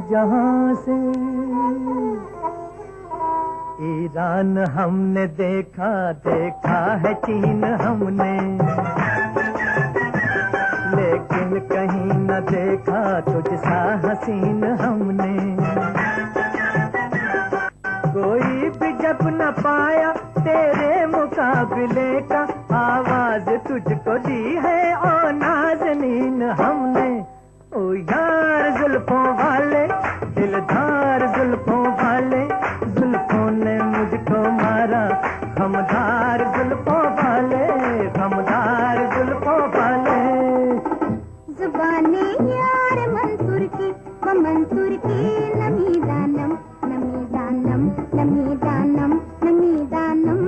जहां से। ईरान हमने देखा, देखा है चीन हमने, लेकिन कहीं न देखा तुझसा हसीन हमने। कोई भी जब न पाया तेरे मुकाबले का, आवाज तुझको दी है ओ नाज़नीन हमने। ओ यार जुल्फों वाले, दिलदार जुल्फों वाले, जुल्फों ने मुझको मारा, खमदार जुल्फों वाले, खमदार जुल्फों वाले। जुबाने यार मंसूर की, वो मंसूर की नमी दानम, नमी दानम, नमी दानम, नमी दानम।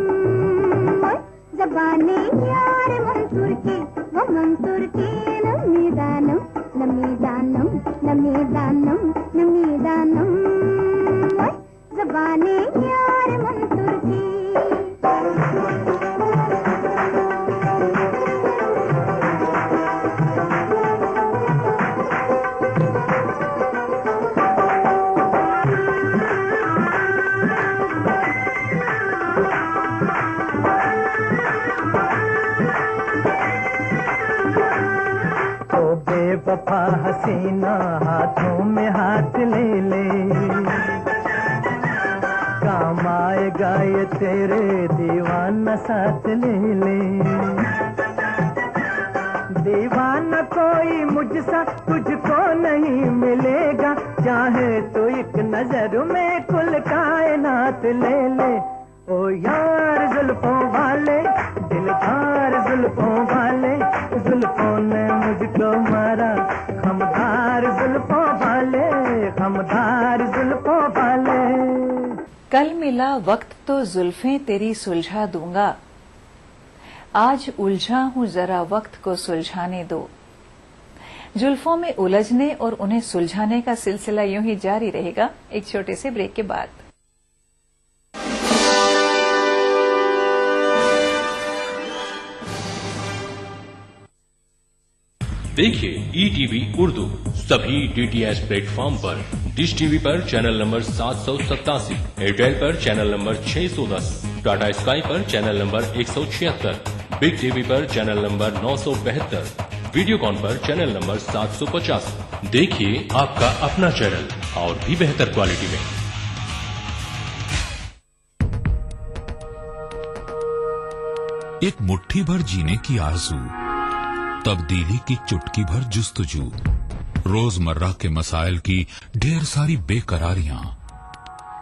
जुबाने यार मंसूर की, वो मंसूर की नमी दानम, नमी दानम, नमी दानम, नमी दानम। जुबाने यार मंसूर की। बेवफा हसीना हाथों में हाथ ले ले, काम आएगा ये तेरे दीवाना साथ ले ले। दीवाना कोई मुझसा तुझको नहीं मिलेगा, चाहे तो एक नजर में कुल कायनात ले ले। ओ यार जुल्फों वाले, दिलदार जुल्फों वाले, जुल्फों ने मुझको मारा, खमदार जुल्फों वाले, खमदार जुल्फों वाले। कल मिला वक्त तो जुल्फें तेरी सुलझा दूंगा, आज उलझा हूं जरा वक्त को सुलझाने दो। जुल्फों में उलझने और उन्हें सुलझाने का सिलसिला यूं ही जारी रहेगा एक छोटे से ब्रेक के बाद। देखिए ETV उर्दू सभी DTH प्लेटफॉर्म पर, डिश टीवी पर चैनल नंबर 787, एयरटेल पर चैनल नंबर 610, टाटा स्काई पर चैनल नंबर 176, बिग टीवी पर चैनल नंबर 972, वीडियोकॉन पर चैनल नंबर 750। देखिए आपका अपना चैनल और भी बेहतर क्वालिटी में। एक मुट्ठी भर जीने की आरज़ू, तब्दीली की चुटकी भर जुस्तजू, रोजमर्रा के मसाइल की ढेर सारी बेकरारियां,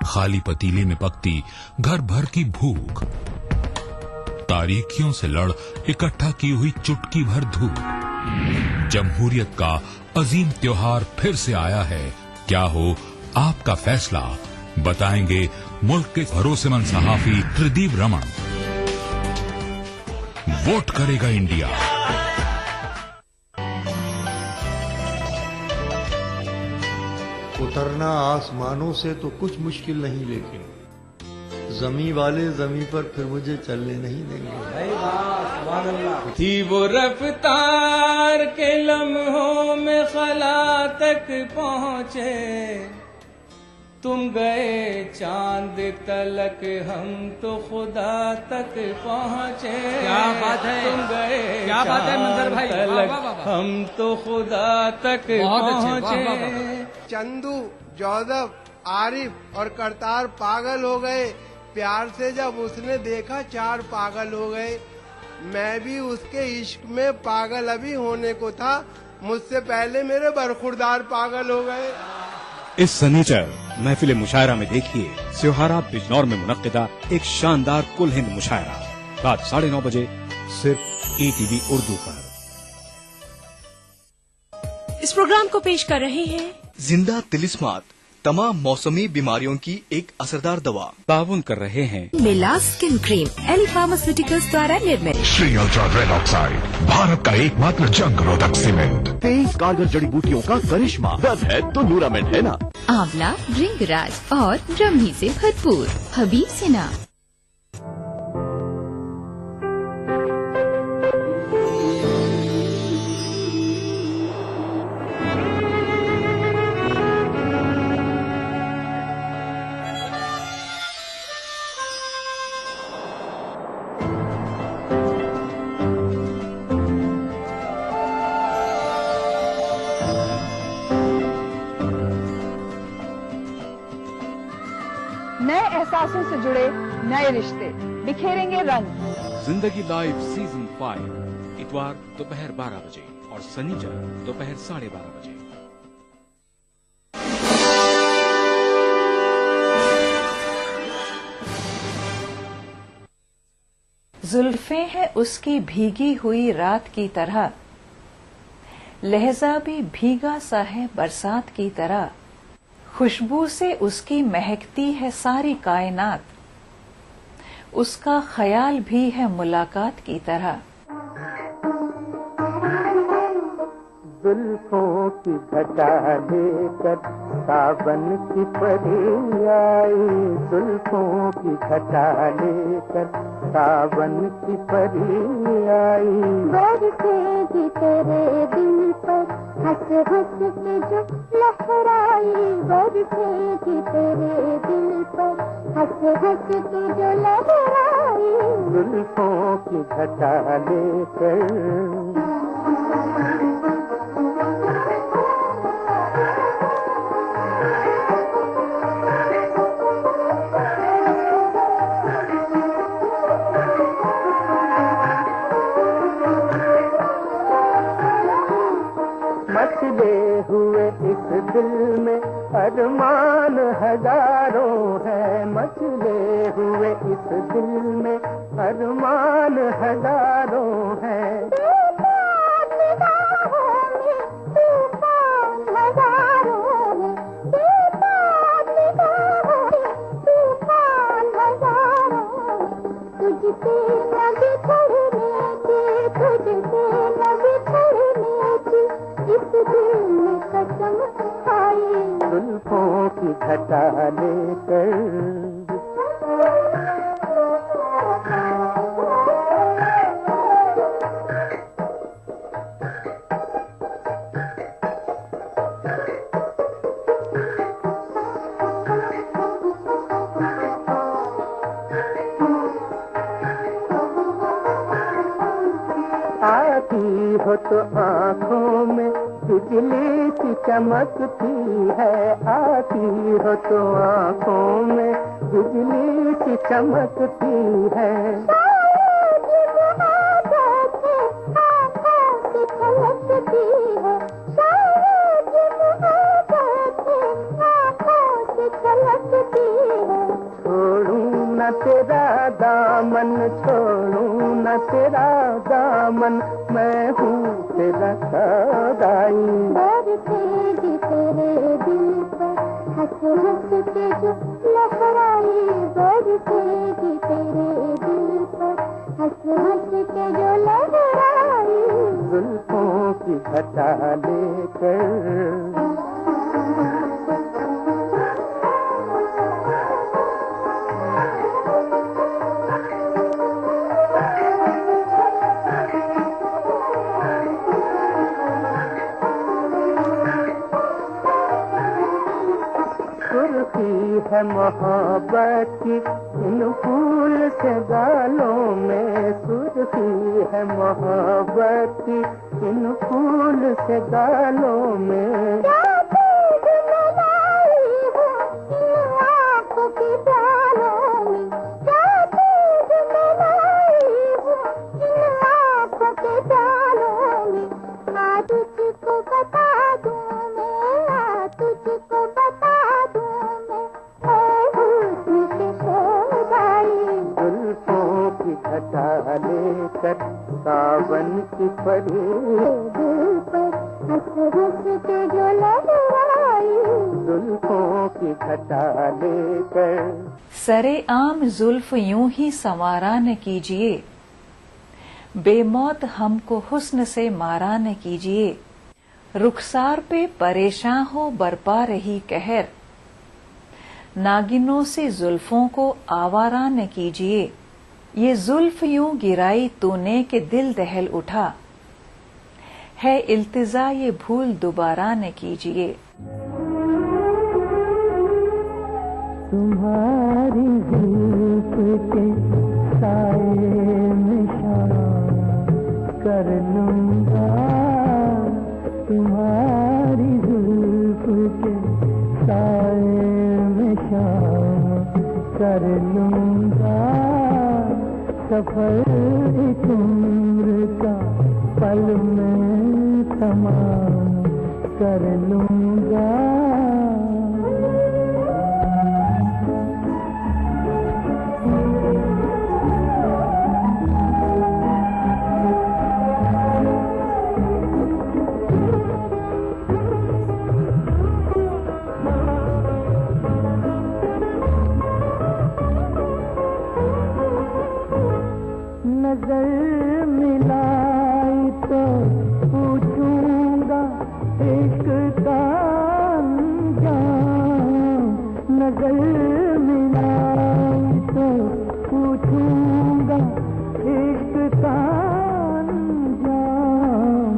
खाली पतीले में पकती घर भर की भूख, तारीखियों से लड़ इकट्ठा की हुई चुटकी भर धूप। जमहूरियत का अजीम त्योहार फिर से आया है, क्या हो आपका फैसला, बताएंगे मुल्क के भरोसेमंद सहाफी त्रिदीप रमन। वोट करेगा इंडिया। उतरना आसमानों से तो कुछ मुश्किल नहीं, लेकिन जमी वाले जमी पर फिर मुझे चलने नहीं देंगे। थी वो रफ्तार के लम्हों में खला तक पहुँचे, तुम गए चांद तलक हम तो खुदा तक पहुँचे। क्या बात है, तुम गए क्या बात है मंजर भाई, तलक हम तो खुदा तक पहुँचे। चंदू, जौदब, आरिफ और करतार पागल हो गए प्यार से, जब उसने देखा 4 पागल हो गए। मैं भी उसके इश्क में पागल अभी होने को था, मुझसे पहले मेरे बरखुरदार पागल हो गए। इस सनीचर महफिल मुशायरा में देखिए स्योहारा बिजनौर में मुनक्किदा एक शानदार कुल हिंद मुशायरा, रात 9:30 बजे सिर्फ ETV उर्दू पर। इस प्रोग्राम को पेश कर रहे हैं जिंदा तिलिस्मात, तमाम मौसमी बीमारियों की एक असरदार दवा। ताउन कर रहे हैं मिला स्किन क्रीम, एली फार्मास्यूटिकल्स द्वारा निर्मित। Shri ultra red oxide, Bharat का एकमात्र जंग रोधक सीमेंट। 23 कारगर जड़ी बूटियों का करिश्मा, दर्द है तो न्यूरामेंट है ना। आंवला, भृंगराज और ब्रह्मी से भरपूर हबीब सेना। एहसासों से जुड़े नए रिश्ते बिखेरेंगे रंग। जिंदगी लाइव सीजन 5 इतवार दोपहर 12 बजे और शनिवार दोपहर 12:30 बजे। जुल्फें हैं उसकी भीगी हुई रात की तरह, लहजा भी भीगा सा है बरसात की तरह। खुशबू से उसकी महकती है सारी कायनात, उसका ख्याल भी है मुलाकात की तरह। जुल्फों की घटा लेकर सावन की परी आई, जुल्फों की घटा लेकर सावन की परी आई। बरसेगी तेरे दिल पर हंस हंस के जो लहराई, बरसेगी तेरे दिल पर हंस हंस के जो लहराई। जुल्फों की घटा लेकर मचले हुए इस दिल में अरमान हजारों हैं, मचले हुए इस दिल में अरमान हजारों हैं। जुल्फों की घटा लेकर आती हो तो आँखों में बिजली की चमकती है, आती हो तो आँखों में बिजली की चमकती है। छोड़ूं न तेरा दामन, छोड़ूं न तेरा दामन, मैं हूँ तेरा सदाई। बरसेगी तेरे दिल पर हंस हंस के जो लहराई, बरसेगी तेरे दिल पर हंस हंस के जो लहराई। जुल्फों की घटा लेकर सुर्खी है मोहब्बत की इन फूल से गालों में, सुर्खी है मोहब्बत की इन फूल से गालों में। घटा लेकर सावन की परी दिल पर हंस हंस के जो लहराई, जुल्फों की घटा लेकर। सरे आम जुल्फ यूं ही संवारा न कीजिए, बेमौत हमको हुस्न से मारा न कीजिए। रुखसार पे परेशान हो बरपा रही कहर, नागिनों से जुल्फों को आवारा न कीजिए। ये जुल्फ यूं गिराई तूने के दिल दहल उठा, है इल्तिजा ये भूल दोबारा न कीजिए। तुम्हारी जुल्फ के साए में शाम कर लूंगा, तुम्हारी जुल्फ के साए में शाम कर लूंगा सफर एक उम्र का, पल में तमाम कर लूंगा। नजर मिलाई तो पूछूंगा इश्क का अंजाम, नजर मिलाई तो पूछूंगा इश्क का अंजाम,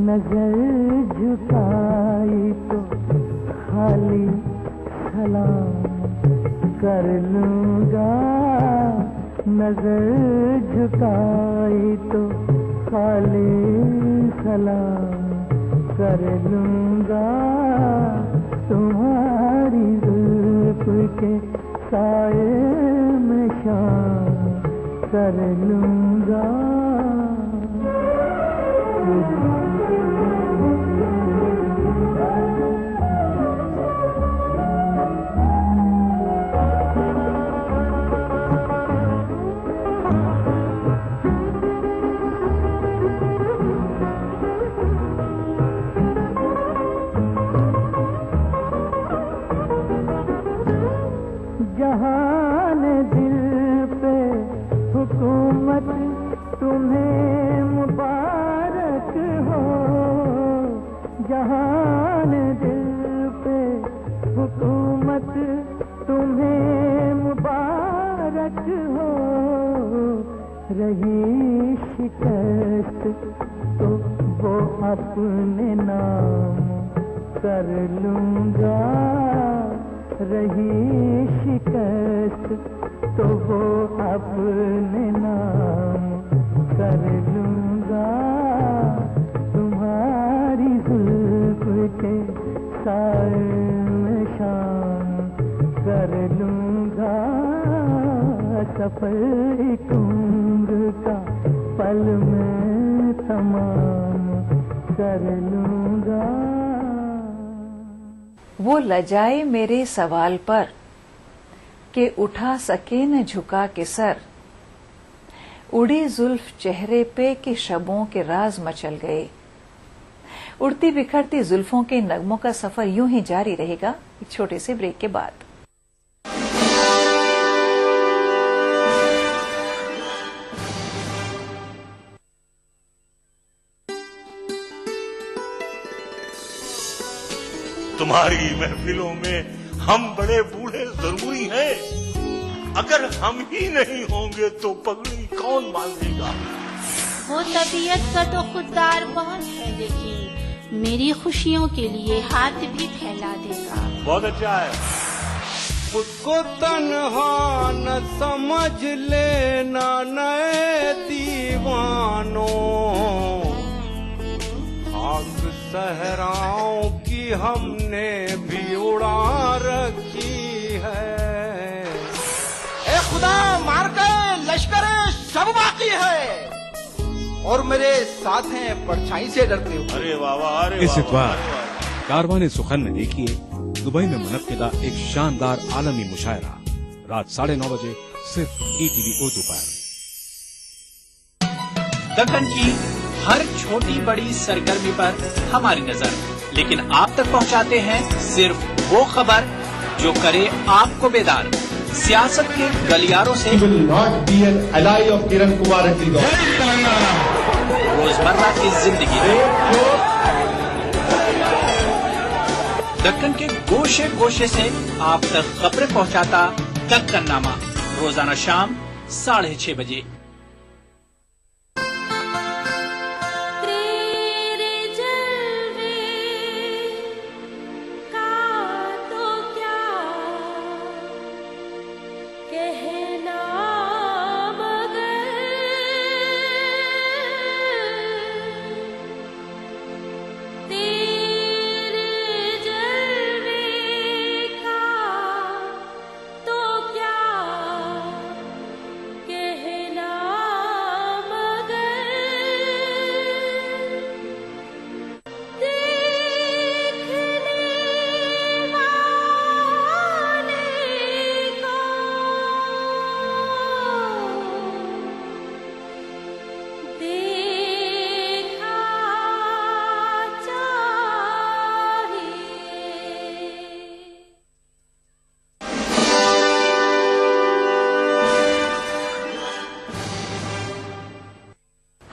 नजर झुकाई तो खाली सलाम कर लूंगा। नजर झुकाई तो खाली सलाम कर लूंगा। तुम्हारी जुल्फ के साए में शाम कर लूंगा। जहान दिल पे हुकूमत तुम्हें मुबारक हो, जहान दिल पे हुकूमत तुम्हें मुबारक हो। रही शिकस्त तो वो अपने नाम कर लूंगा। रही शिकस्त तो वो अपने नाम कर लूंगा। तुम्हारी जुल्फ के साए में शाम कर लूंगा। सफर एक उम्र का, पल में तमाम कर लूंगा। वो लजाए मेरे सवाल पर के उठा सके न झुका के सर, उड़ी जुल्फ चेहरे पे के शबों के राज मचल गए। उड़ती बिखरती जुल्फों के नगमों का सफर यूं ही जारी रहेगा एक छोटे से ब्रेक के बाद। तुम्हारी महफिलों में हम बड़े बूढ़े जरूरी हैं। अगर हम ही नहीं होंगे तो पगड़ी कौन बांधेगा? वो तबीयत का तो खुददार बहुत है, लेकिन मेरी खुशियों के लिए हाथ भी फैला देगा। बहुत अच्छा है। खुद को तन्हा न समझ लेना नए दीवानों, खाक सहराओं की हमने भी उड़ा रखी है। ए खुदा, मार गए लश्करे सब बाकी है, और मेरे साथ हैं परछाई से डरते हुए। अरे वाह, अरे इस इतवार कारवाने सुखन में देखिए दुबई में मुनक्किदा एक शानदार आलमी मुशायरा रात 9:30 बजे सिर्फ ETV उर्दू पर। दक्कन की हर छोटी बड़ी सरगर्मी पर हमारी नजर, लेकिन आप तक पहुंचाते हैं सिर्फ वो खबर जो करे आपको बेदार। सियासत के गलियारों से रोजमर्रा की जिंदगी दक्कन के गोशे गोशे से आप तक खबरें पहुंचाता दक्कननामा, रोजाना शाम 6:30 बजे। क्या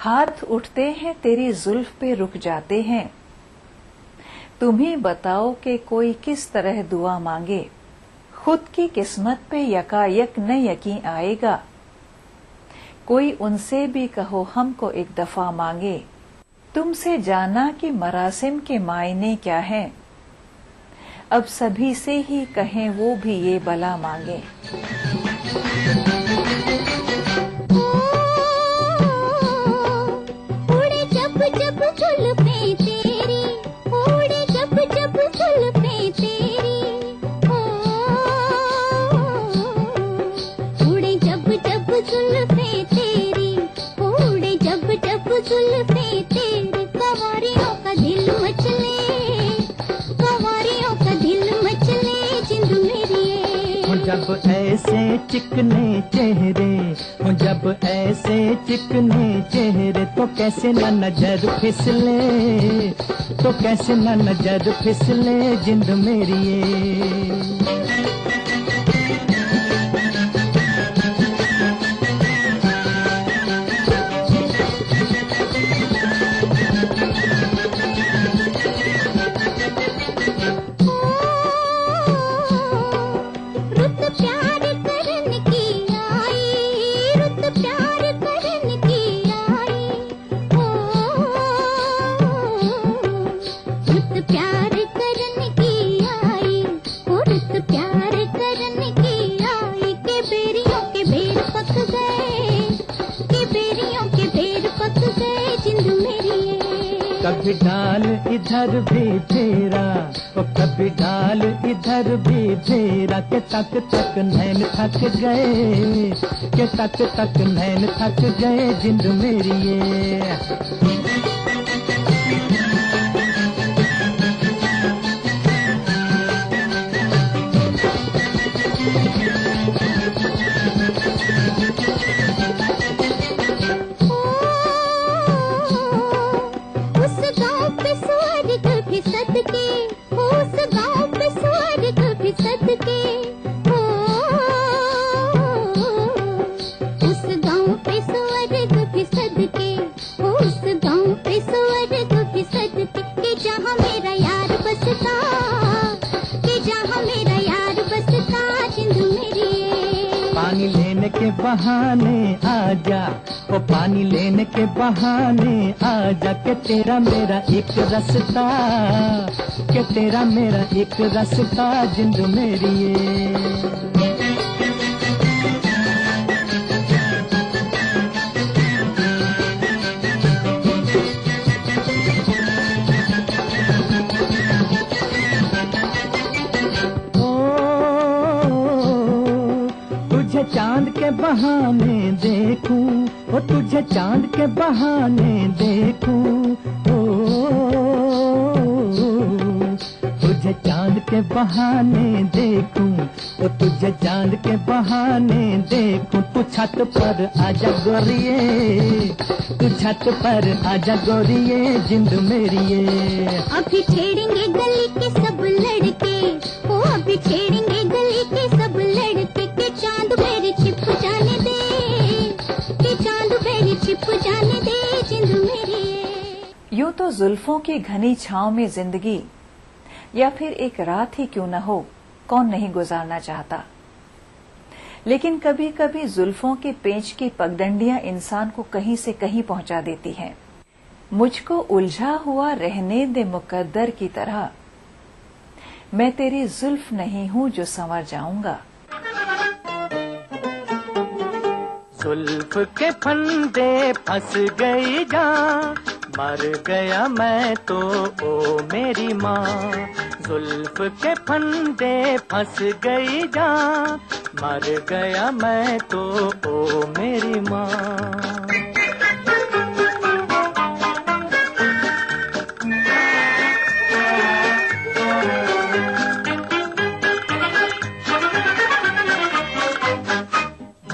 हाथ उठते हैं तेरी जुल्फ पे रुक जाते हैं। तुम ही बताओ कि कोई किस तरह दुआ मांगे, खुद की किस्मत पे यकायक न यकीन आएगा। कोई उनसे भी कहो हमको एक दफा मांगे, तुमसे जाना कि मरासिम के मायने क्या हैं। अब सभी से ही कहें वो भी ये बला मांगे। उड़े जब जब जुल्फें तेरी, उड़े जब जब जुल्फें तेरी, उड़े जब जब जुल्फें तेरी, उड़े जब जब जुल्फें तेरी। कंवारियों का दिल मचले, कंवारियों का दिल मचले जिंद मेरी ये। जब ऐसे चिकने चेहरे, जब ऐसे चिकने चेहरे, तो कैसे न नजर फिसले, तो कैसे न नजर फिसले जिंद मेरी ये। कभी डाल इधर भी फेरा, कभी डाल इधर भी फेरा, के तक तक नैन थक गए, के तक तक नैन थक गए जिंद मेरी ये। पानी लेने के बहाने आजा, ओ पानी लेने के बहाने आजा, के तेरा मेरा एक रास्ता, के तेरा मेरा एक रास्ता जिंद मेरी ये। चांद के बहाने देखूं, ओ तुझे चांद के बहाने देखूं, ओ तुझे चांद के बहाने देखूं, ओ तुझे चांद के बहाने देखूं। तू छत पर आजा गोरिये, तू छत पर आजा गोरिये जिंद मेरी ये। अभी छेड़ेंगे गली के सब लड़के, ओ अभी छेड़ेंगे गली के सब लड़के, के चांद मेरे छिप जाने दे, के चांद मेरे छिप जाने दे जिंद मेरी। यूं तो जुल्फों की घनी छांव में जिंदगी या फिर एक रात ही क्यों न हो, कौन नहीं गुजारना चाहता। लेकिन कभी कभी जुल्फों के पेंच की पगडंडियां इंसान को कहीं से कहीं पहुंचा देती हैं। मुझको उलझा हुआ रहने दे मुकद्दर की तरह, मैं तेरी जुल्फ नहीं हूं जो संवर जाऊंगा। जुल्फ के फंदे फंस गई जान, मर गया मैं तो ओ मेरी माँ। जुल्फ के फंदे फंस गई जान, मर गया मैं तो ओ मेरी माँ।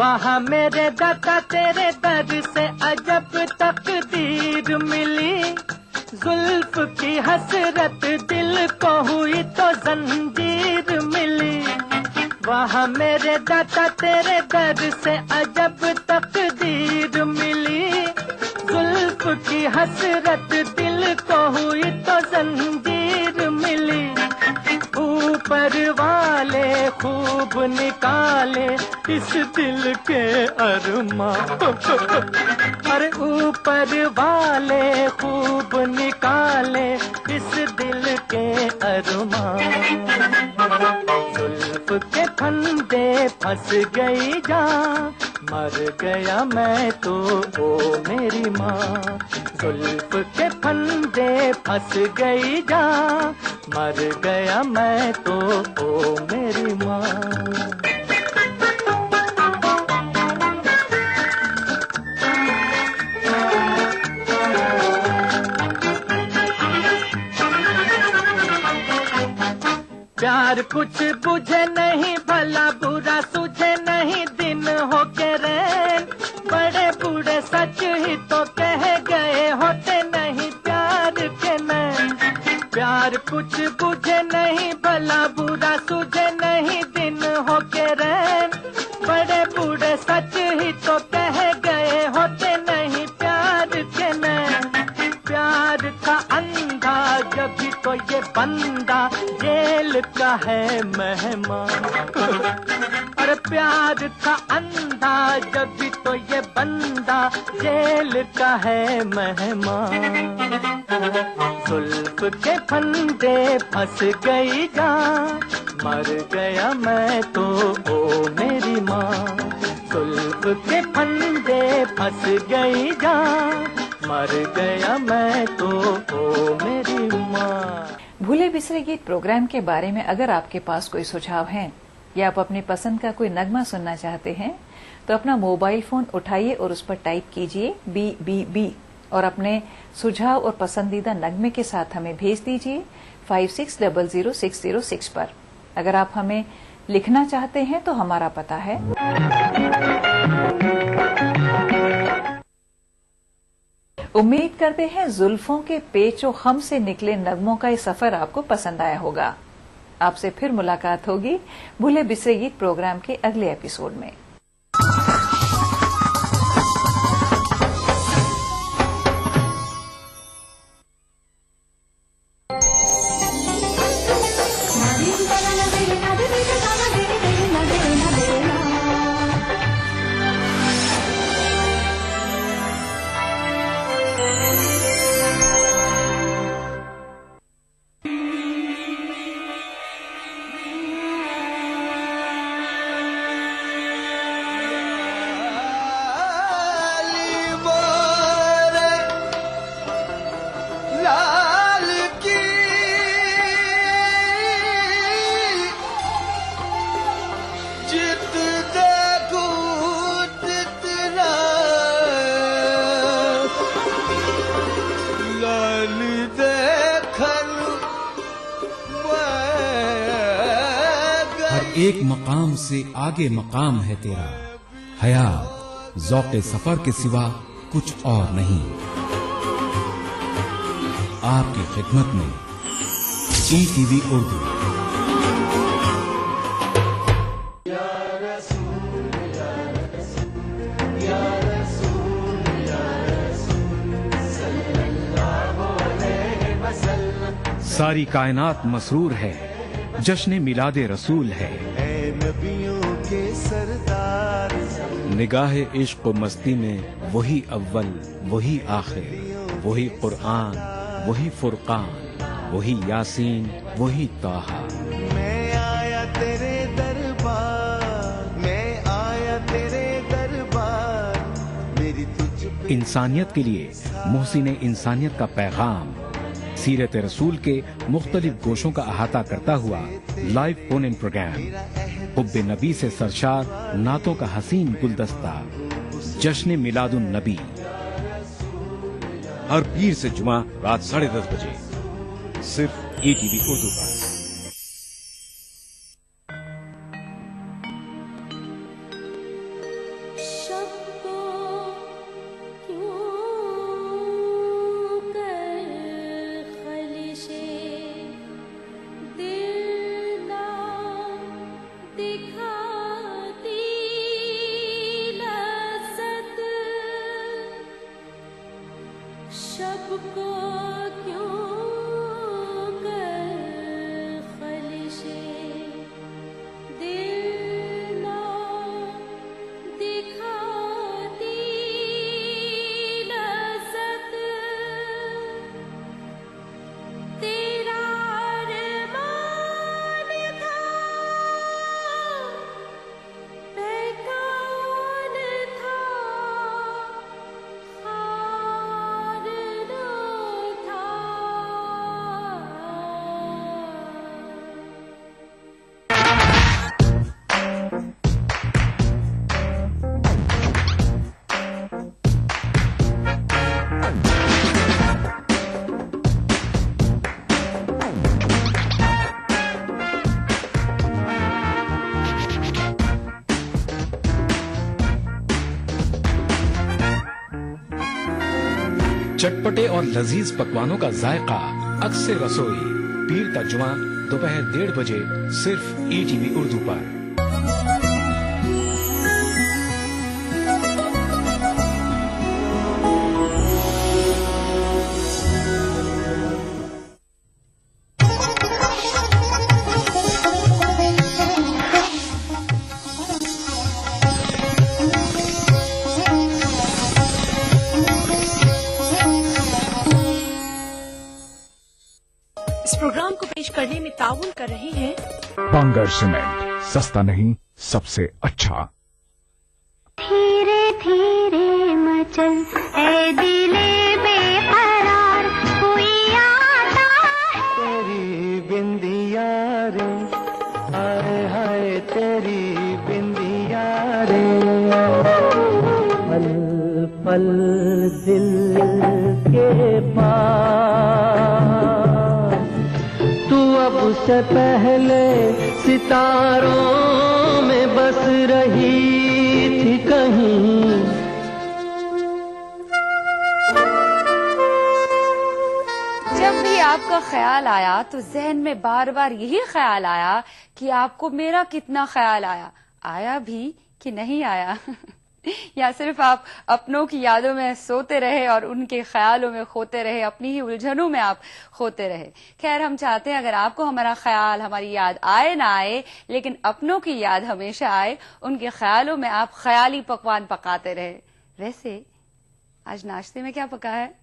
वहाँ मेरे दाता तेरे दर से अजब तकदीर मिली, जुल्फ की हसरत दिल को हुई तो जंजीर मिली। वहाँ मेरे दाता तेरे दर से अजब तकदीर मिली, जुल्फ की हसरत दिल को हुई तो जंजीर मिली, ऊपर वाले खूब निकाले इस दिल के अरमां। अरे ऊपर वाले खूब निकाले इस दिल के अरमां। जुल्फ के फंदे फंस गई जान, मर गया मैं तो ओ मेरी माँ। जुल्फ के फंदे फंस गई जान, मर गया मैं तो ओ मेरी माँ। प्यार कुछ बुझे नहीं, भला बुरा सूझे नहीं, दिन हो के रैन बड़े बूढ़े सच ही तो कह गए होते नहीं प्यार के नैन। प्यार कुछ बुझे नहीं, भला बुरा सूझे नहीं, दिन हो के रैन बड़े बूढ़े सच ही तो कह गए होते नहीं प्यार के नैन। प्यार का अंधा जब भी तो ये बंदा जेल का है मेहमान। अरे प्यार का अंधा जब भी तो ये बंदा जेल का है मेहमान। जुल्फ के फंदे फंस गई जान, मर गया मैं तो ओ मेरी माँ। जुल्फ के फंदे फंस गई जान, मर गया मैं तो ओ मेरी माँ। भूले बिसरे गीत प्रोग्राम के बारे में अगर आपके पास कोई सुझाव है या आप अपनी पसंद का कोई नगमा सुनना चाहते हैं तो अपना मोबाइल फोन उठाइए और उस पर टाइप कीजिए BBB और अपने सुझाव और पसंदीदा नगमे के साथ हमें भेज दीजिए 56000606 पर। अगर आप हमें लिखना चाहते हैं तो हमारा पता है उम्मीद करते हैं जुल्फों के पेचो खम से निकले नगमों का ये सफर आपको पसंद आया होगा। आपसे फिर मुलाकात होगी भूले बिसरे गीत प्रोग्राम के अगले एपिसोड में। एक मकाम से आगे मकाम है तेरा, हयात ज़ौक़े सफर के सिवा कुछ और नहीं। आपकी खिदमत में ETV उर्दू। सारी कायनात मसरूर है, जश्न मिलादे रसूल है। नबियों के सरदार निगाहे इश्क व मस्ती में वही अव्वल वही आखिर, वही कुरान वही फुरकान, वही यासीन वही ताहा। मैं आया तेरे दरबार, मैं आया तेरे दरबार, मेरी तुझ पे इंसानियत के लिए मोहसिन इंसानियत का पैगाम सीरत रसूल के मुख्तलिफ गोशों का अहाता करता हुआ लाइव फोन इन प्रोग्राम, हुब्बे नबी से सरशार नातों का हसीन गुलदस्ता, जश्न मिलादुन नबी, हर पीर से जुमा रात 10:30 बजे सिर्फ ETV उर्दू पर। चटपटे और लजीज पकवानों का जायका अक्से रसोई, पीर का जुमा दोपहर 1:30 बजे सिर्फ ETV उर्दू पर। इस प्रोग्राम को पेश करने में ताउन कर रहे हैं बांगर सीमेंट, सस्ता नहीं सबसे अच्छा। धीरे धीरे मचल ऐ दिले बेकरार, कोई आता है। तेरी बिंदिया रे, हाय हाय तेरी बिंदिया रे, पल पल दिल के पास तू अब से पहले सितारों में बस रही थी कहीं। जब भी आपका ख्याल आया तो जहन में बार बार यही ख्याल आया कि आपको मेरा कितना ख्याल आया भी कि नहीं आया या सिर्फ आप अपनों की यादों में सोते रहे और उनके ख्यालों में खोते रहे, अपनी ही उलझनों में आप खोते रहे। खैर, हम चाहते हैं अगर आपको हमारा ख्याल, हमारी याद आए ना आए, लेकिन अपनों की याद हमेशा आए, उनके ख्यालों में आप ख्याली पकवान पकाते रहे। वैसे आज नाश्ते में क्या पका है?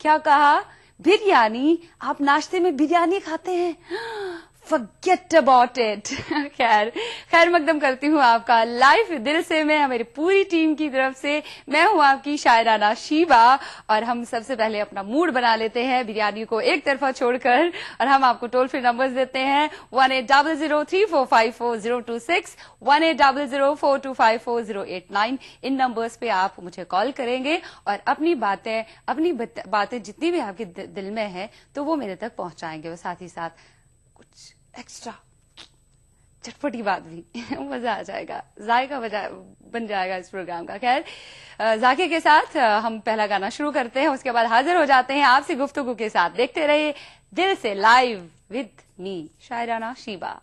क्या कहा? बिरयानी। आप नाश्ते में बिरयानी खाते हैं? Forget about it। खैर मकदम करती हूँ आपका लाइव दिल से मैं, हमारी पूरी टीम की तरफ से। मैं हूँ आपकी शायराना शीबा और हम सबसे पहले अपना मूड बना लेते हैं बिरयानी को एक तरफा छोड़कर, और हम आपको टोल फ्री नंबर्स देते हैं 1800354026, 180042548089। इन नंबर्स पे आप मुझे कॉल करेंगे और अपनी बातें जितनी भी आपके दिल में है तो वो मेरे तक पहुंचाएंगे, और साथ ही साथ कुछ एक्स्ट्रा चटपटी बात भी मजा आ जाएगा, जायका बन जाएगा इस प्रोग्राम का। खैर, जाके के साथ हम पहला गाना शुरू करते हैं, उसके बाद हाजिर हो जाते हैं आपसे गुफ्तगू के साथ। देखते रहिए दिल से live with me Shayrana Sheeba.